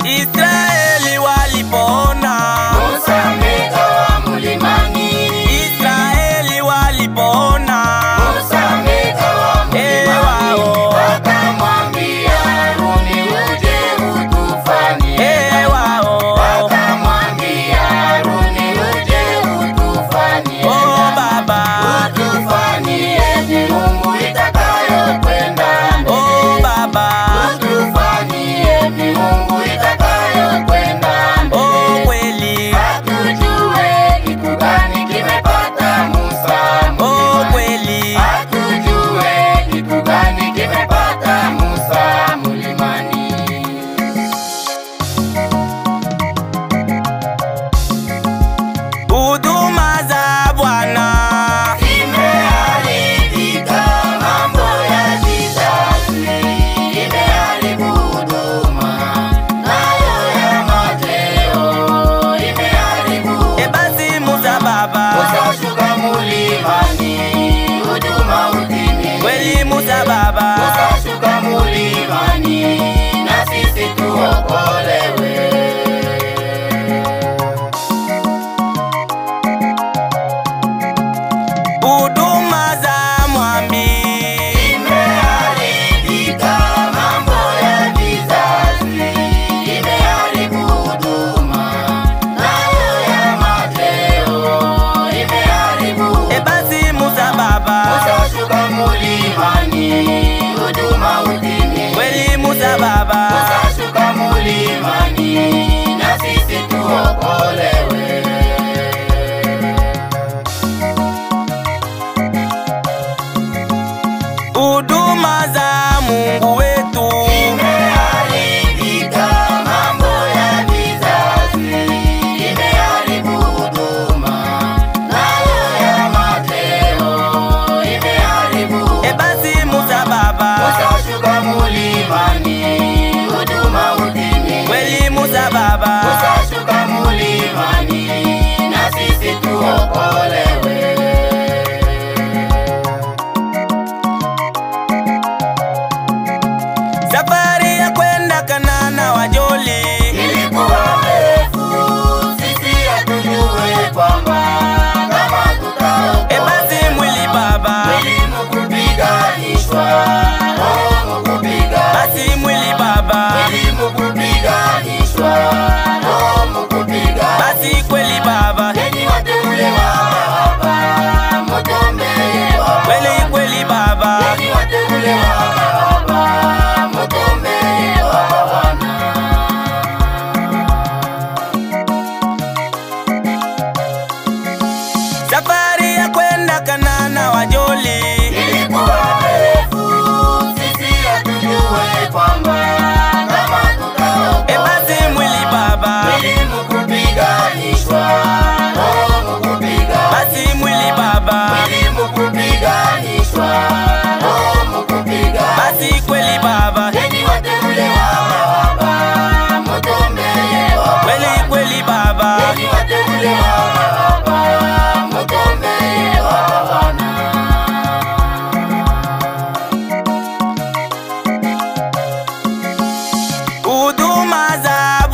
Israeli walipona, Musa amekawa mlimani. Israeli walipona, Musa amekawa mlimani. Wakamwambia Haruni uje utufanyie. Wakamwambia Haruni uje utufanyie. Oh Baba, utufanyie miungu itakayokwenda mbele. oh Baba, utufanyie miungu itakayokwenda mbele. oh kweli, Hatujue kitu gani kimepata Musa oh mlimani. kweli, Hatujue kitu gani kimepata Musa mlimani. huduma za Bwana Imeharibika mambo ya vizazi, imeharibu huduma nayo ya mateo, imeharibu. basi Musa Baba, Musa shuka mlimani, huduma utimie. kweli Musa Baba, Musa shuka mlimani, na sisi tuokolewe. huduma za mwambi Imeharibika mambo ya vizazi, imeharibu huduma nayo ya mateo, imeharibu. basi Musa Baba, Musa shuka mlimani, huduma utimie. kweli Musa Baba, Musa shuka mlimani, na sisi tuokolewe. huduma za Mungu wetu Imeharibika mambo ya vizazi, imeharibu huduma nayo ya mateo, imeharibu. basi Musa Baba, Musa shuka mlimani, huduma utimie. kweli Musa Baba, Musa shuka mlimani, na sisi tuokolewe. safari ya kwenda Kanana wajoli, Ilikuwa refu, sisi hatujue kwamba kama tutaokolewa. basi mwili Baba, Elimu kupiganishwa, roho kupiganishwa. basi mwili Baba, Elimu kupiganishwa, roho kupiganishwa. basi kweli Baba, Enyi wateule wa Baba, mtuombee Baba. kweli kweli Baba, Enyi wateule wa Baba, mtuombee Bwana. safari ya kwenda Kanana wajoli, Ilikuwa refu, sisi hatujue kwamba kama tutaokolewa. basi mwili Baba, Elimu kupiganishwa, roho kupiganishwa. basi mwili Baba, Elimu kupiganishwa, roho kupiganishwa. basi kweli Baba, Enyi wateule wa Baba, mtuombee Baba. kweli kweli Baba, Enyi wateule wa Baba, mtuombee Bwana. huduma za